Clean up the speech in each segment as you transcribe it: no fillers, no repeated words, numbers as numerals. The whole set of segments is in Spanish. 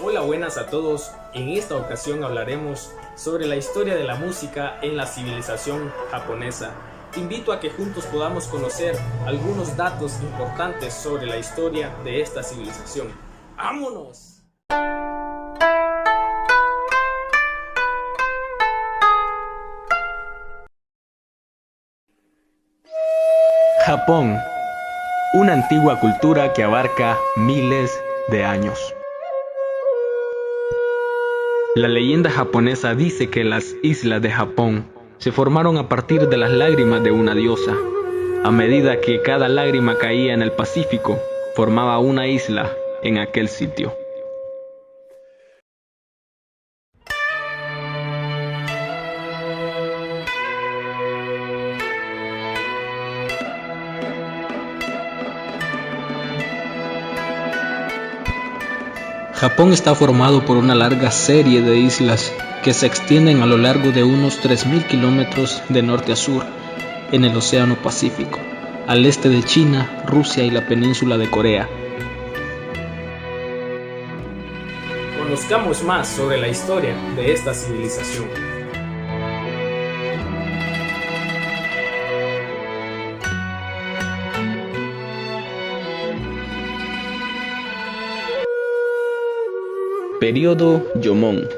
Hola, buenas a todos. En esta ocasión hablaremos sobre la historia de la música en la civilización japonesa. Te invito a que juntos podamos conocer algunos datos importantes sobre la historia de esta civilización. ¡Vámonos! Japón, una antigua cultura que abarca miles de años. La leyenda japonesa dice que las islas de Japón se formaron a partir de las lágrimas de una diosa. A medida que cada lágrima caía en el Pacífico, formaba una isla en aquel sitio. Japón está formado por una larga serie de islas que se extienden a lo largo de unos 3.000 kilómetros de norte a sur en el Océano Pacífico, al este de China, Rusia y la península de Corea. Conozcamos más sobre la historia de esta civilización. Período Jōmon.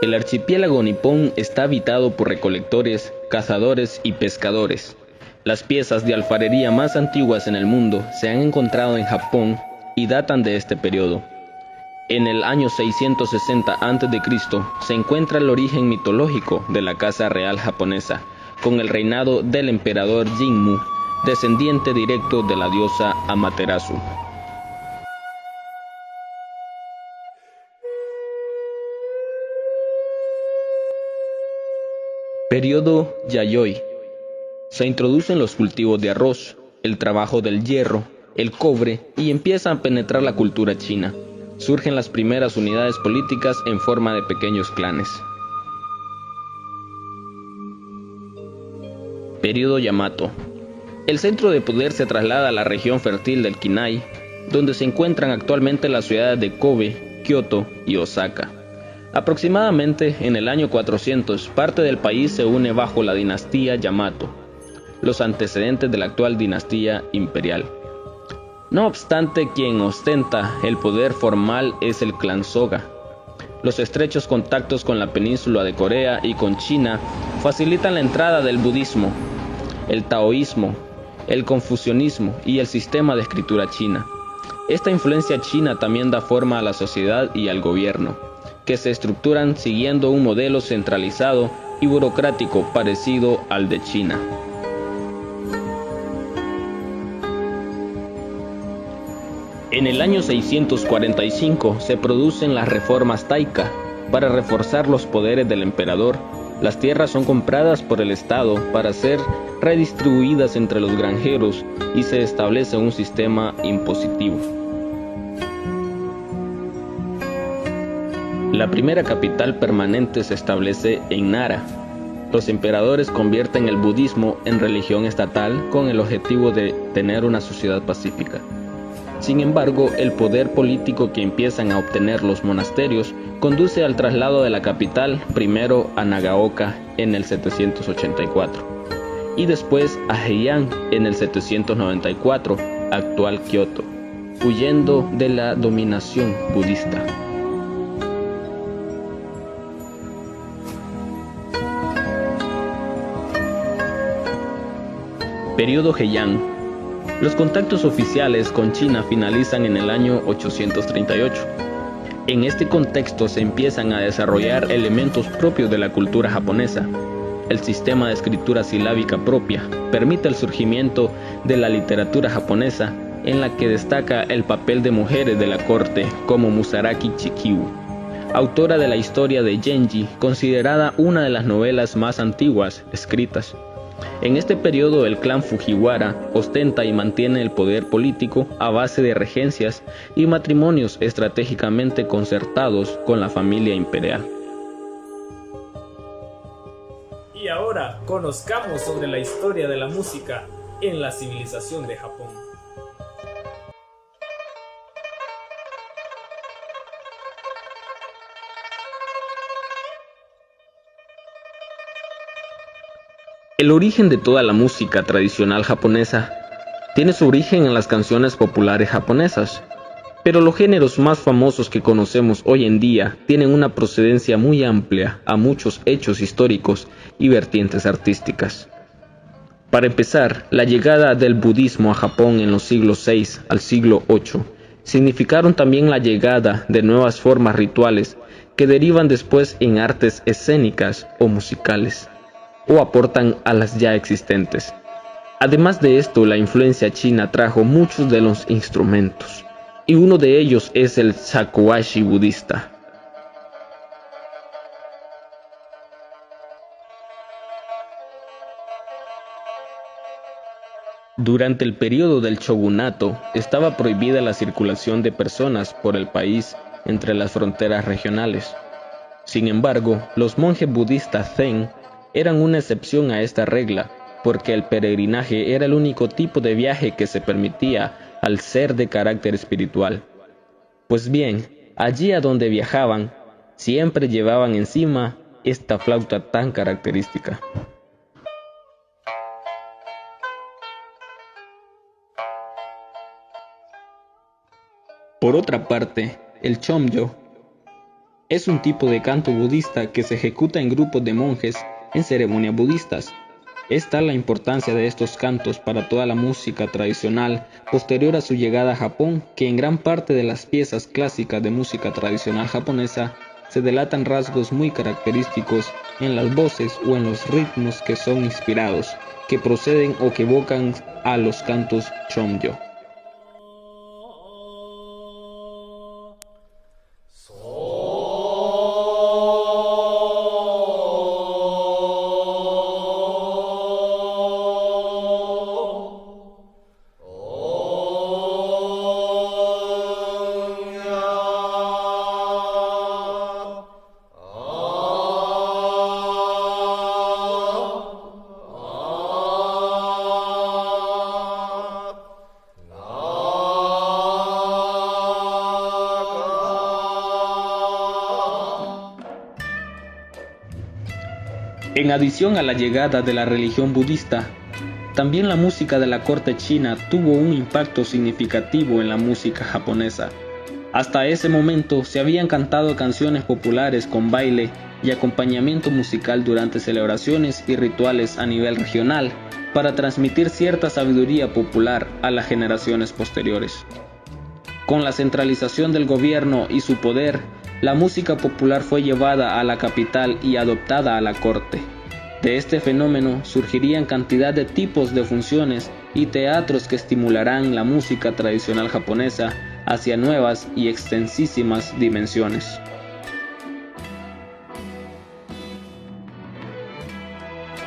El archipiélago nipón está habitado por recolectores, cazadores y pescadores. Las piezas de alfarería más antiguas en el mundo se han encontrado en Japón y datan de este periodo. En el año 660 a.C. se encuentra el origen mitológico de la casa real japonesa, con el reinado del emperador Jinmu, descendiente directo de la diosa Amaterasu. Periodo Yayoi. Se introducen los cultivos de arroz, el trabajo del hierro, el cobre y empieza a penetrar la cultura china. Surgen las primeras unidades políticas en forma de pequeños clanes. Periodo Yamato. El centro de poder se traslada a la región fértil del Kinai, donde se encuentran actualmente las ciudades de Kobe, Kioto y Osaka. Aproximadamente en el año 400, parte del país se une bajo la dinastía Yamato, los antecedentes de la actual dinastía imperial. No obstante, quien ostenta el poder formal es el clan Soga. Los estrechos contactos con la península de Corea y con China facilitan la entrada del budismo, el taoísmo, el confucianismo y el sistema de escritura china. Esta influencia china también da forma a la sociedad y al gobierno, que se estructuran siguiendo un modelo centralizado y burocrático parecido al de China. En el año 645 se producen las reformas Taika. Para reforzar los poderes del emperador, las tierras son compradas por el Estado para ser redistribuidas entre los granjeros y se establece un sistema impositivo. La primera capital permanente se establece en Nara. Los emperadores convierten el budismo en religión estatal con el objetivo de tener una sociedad pacífica. Sin embargo, el poder político que empiezan a obtener los monasterios conduce al traslado de la capital primero a Nagaoka en el 784 y después a Heian en el 794, actual Kioto, huyendo de la dominación budista. Periodo Heian. Los contactos oficiales con China finalizan en el año 838. En este contexto se empiezan a desarrollar elementos propios de la cultura japonesa. El sistema de escritura silábica propia permite el surgimiento de la literatura japonesa, en la que destaca el papel de mujeres de la corte como Musaraki Chikiu, autora de la historia de Genji, considerada una de las novelas más antiguas escritas. En este periodo el clan Fujiwara ostenta y mantiene el poder político a base de regencias y matrimonios estratégicamente concertados con la familia imperial. Y ahora conozcamos sobre la historia de la música en la civilización de Japón. El origen de toda la música tradicional japonesa tiene su origen en las canciones populares japonesas, pero los géneros más famosos que conocemos hoy en día tienen una procedencia muy amplia a muchos hechos históricos y vertientes artísticas. Para empezar, la llegada del budismo a Japón en los siglos VI al siglo VIII significaron también la llegada de nuevas formas rituales que derivan después en artes escénicas o musicales, o aportan a las ya existentes. Además de esto, la influencia china trajo muchos de los instrumentos, y uno de ellos es el shakuhachi budista. Durante el periodo del shogunato, estaba prohibida la circulación de personas por el país entre las fronteras regionales. Sin embargo, los monjes budistas Zen eran una excepción a esta regla, porque el peregrinaje era el único tipo de viaje que se permitía al ser de carácter espiritual. Pues bien, allí a donde viajaban, siempre llevaban encima esta flauta tan característica. Por otra parte, el chomyo es un tipo de canto budista que se ejecuta en grupos de monjes en ceremonias budistas. Es tal la importancia de estos cantos para toda la música tradicional posterior a su llegada a Japón que en gran parte de las piezas clásicas de música tradicional japonesa se delatan rasgos muy característicos en las voces o en los ritmos que son inspirados, que proceden o que evocan a los cantos chomyo. En adición a la llegada de la religión budista, también la música de la corte china tuvo un impacto significativo en la música japonesa. Hasta ese momento se habían cantado canciones populares con baile y acompañamiento musical durante celebraciones y rituales a nivel regional para transmitir cierta sabiduría popular a las generaciones posteriores. Con la centralización del gobierno y su poder, la música popular fue llevada a la capital y adoptada a la corte. De este fenómeno surgirían cantidad de tipos de funciones y teatros que estimularán la música tradicional japonesa hacia nuevas y extensísimas dimensiones.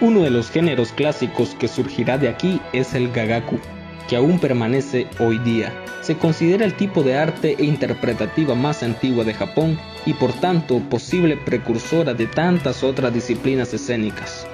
Uno de los géneros clásicos que surgirá de aquí es el gagaku, que aún permanece hoy día. Se considera el tipo de arte e interpretativa más antigua de Japón y por tanto posible precursora de tantas otras disciplinas escénicas.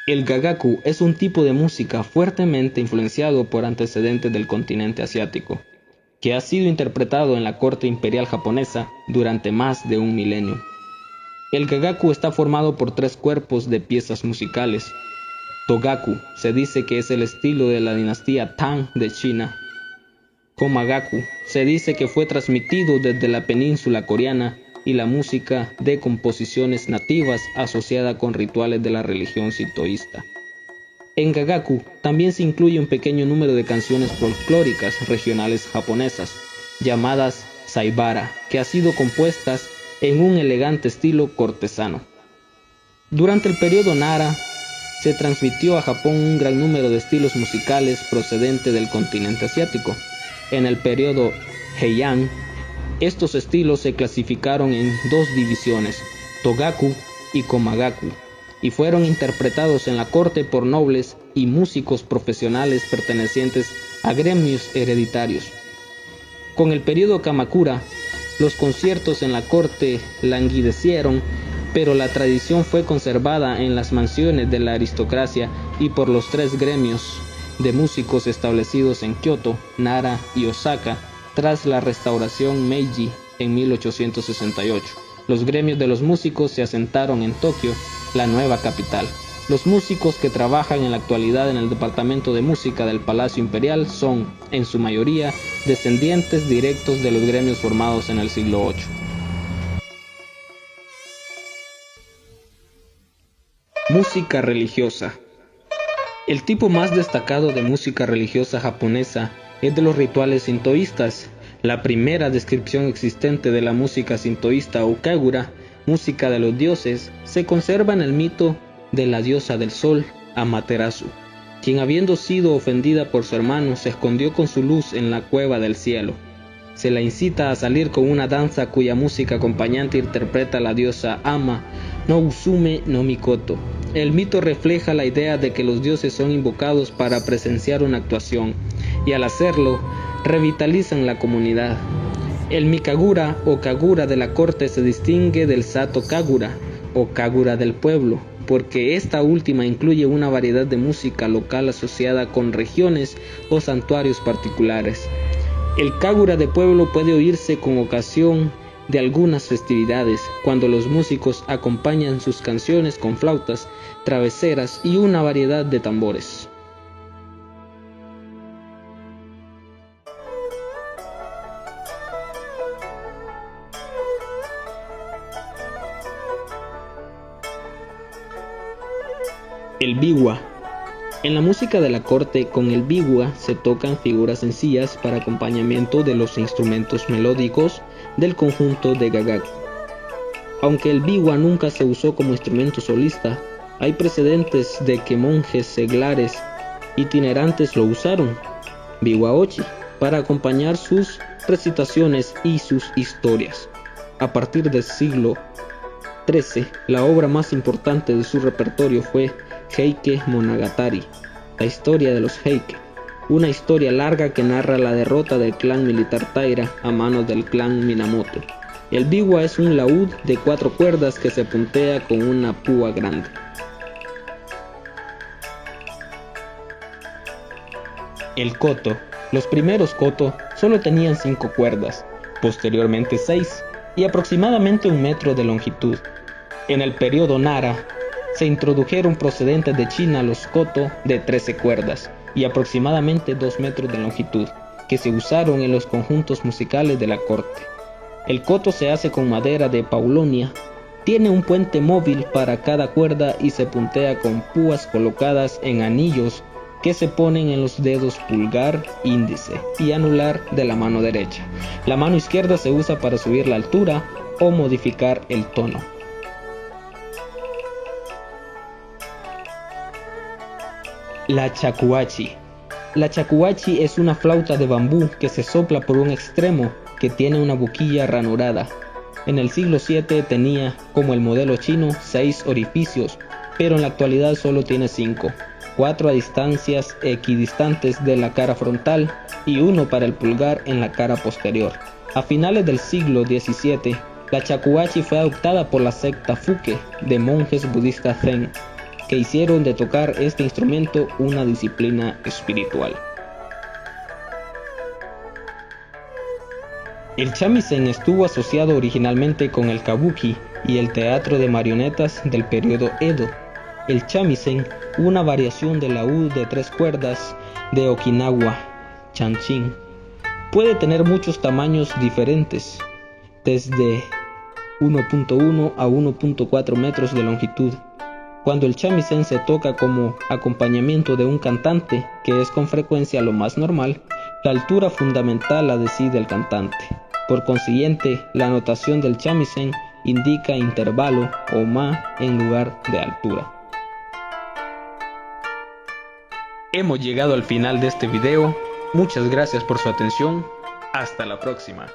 El gagaku es un tipo de música fuertemente influenciado por antecedentes del continente asiático, que ha sido interpretado en la corte imperial japonesa durante más de un milenio. El gagaku está formado por 3 cuerpos de piezas musicales. Togaku se dice que es el estilo de la dinastía Tang de China. Komagaku se dice que fue transmitido desde la península coreana y la música de composiciones nativas asociada con rituales de la religión sintoísta. En Gagaku también se incluye un pequeño número de canciones folclóricas regionales japonesas, llamadas saibara, que han sido compuestas en un elegante estilo cortesano. Durante el periodo Nara, se transmitió a Japón un gran número de estilos musicales procedentes del continente asiático. En el periodo Heian, estos estilos se clasificaron en dos divisiones, Togaku y Komagaku, y fueron interpretados en la corte por nobles y músicos profesionales pertenecientes a gremios hereditarios. Con el periodo Kamakura, los conciertos en la corte languidecieron, pero la tradición fue conservada en las mansiones de la aristocracia y por los tres gremios de músicos establecidos en Kioto, Nara y Osaka tras la restauración Meiji en 1868. Los gremios de los músicos se asentaron en Tokio, la nueva capital. Los músicos que trabajan en la actualidad en el departamento de música del Palacio Imperial son, en su mayoría, descendientes directos de los gremios formados en el siglo VIII. Música religiosa. El tipo más destacado de música religiosa japonesa es de los rituales sintoístas. La primera descripción existente de la música sintoísta o kagura, música de los dioses, se conserva en el mito de la diosa del sol, Amaterasu, quien habiendo sido ofendida por su hermano se escondió con su luz en la cueva del cielo. Se la incita a salir con una danza cuya música acompañante interpreta la diosa Ama no Usume no Mikoto. El mito refleja la idea de que los dioses son invocados para presenciar una actuación, y al hacerlo, revitalizan la comunidad. El mikagura o kagura de la corte se distingue del sato kagura o kagura del pueblo, porque esta última incluye una variedad de música local asociada con regiones o santuarios particulares. El kagura de pueblo puede oírse con ocasión de algunas festividades, cuando los músicos acompañan sus canciones con flautas, traveseras y una variedad de tambores. El biwa. En la música de la corte, con el biwa se tocan figuras sencillas para acompañamiento de los instrumentos melódicos del conjunto de Gagaku. Aunque el biwa nunca se usó como instrumento solista, hay precedentes de que monjes seglares itinerantes lo usaron, biwa-ochi, para acompañar sus recitaciones y sus historias. A partir del siglo XIII, la obra más importante de su repertorio fue Heike Monogatari, la historia de los Heike, una historia larga que narra la derrota del clan militar Taira a manos del clan Minamoto. El biwa es un laúd de 4 cuerdas que se puntea con una púa grande. El koto. Los primeros koto solo tenían 5 cuerdas, posteriormente 6 y aproximadamente 1 metro de longitud. En el periodo Nara, se introdujeron procedentes de China los koto de 13 cuerdas y aproximadamente 2 metros de longitud, que se usaron en los conjuntos musicales de la corte. El koto se hace con madera de paulonia, tiene un puente móvil para cada cuerda y se puntea con púas colocadas en anillos que se ponen en los dedos pulgar, índice y anular de la mano derecha. La mano izquierda se usa para subir la altura o modificar el tono. La shakuhachi. La shakuhachi es una flauta de bambú que se sopla por un extremo que tiene una boquilla ranurada. En el siglo VII tenía, como el modelo chino, 6 orificios, pero en la actualidad solo tiene 5, 4 a distancias equidistantes de la cara frontal y 1 para el pulgar en la cara posterior. A finales del siglo XVII, la shakuhachi fue adoptada por la secta Fuke de monjes budistas Zen, que hicieron de tocar este instrumento una disciplina espiritual. El shamisen estuvo asociado originalmente con el kabuki y el teatro de marionetas del periodo Edo. El shamisen, una variación del laúd de 3 cuerdas de Okinawa, chanchin, Puede tener muchos tamaños diferentes, desde 1.1 a 1.4 metros de longitud. Cuando el shamisen se toca como acompañamiento de un cantante, que es con frecuencia lo más normal, la altura fundamental la decide el cantante. Por consiguiente, la notación del shamisen indica intervalo o ma en lugar de altura. Hemos llegado al final de este video. Muchas gracias por su atención. Hasta la próxima.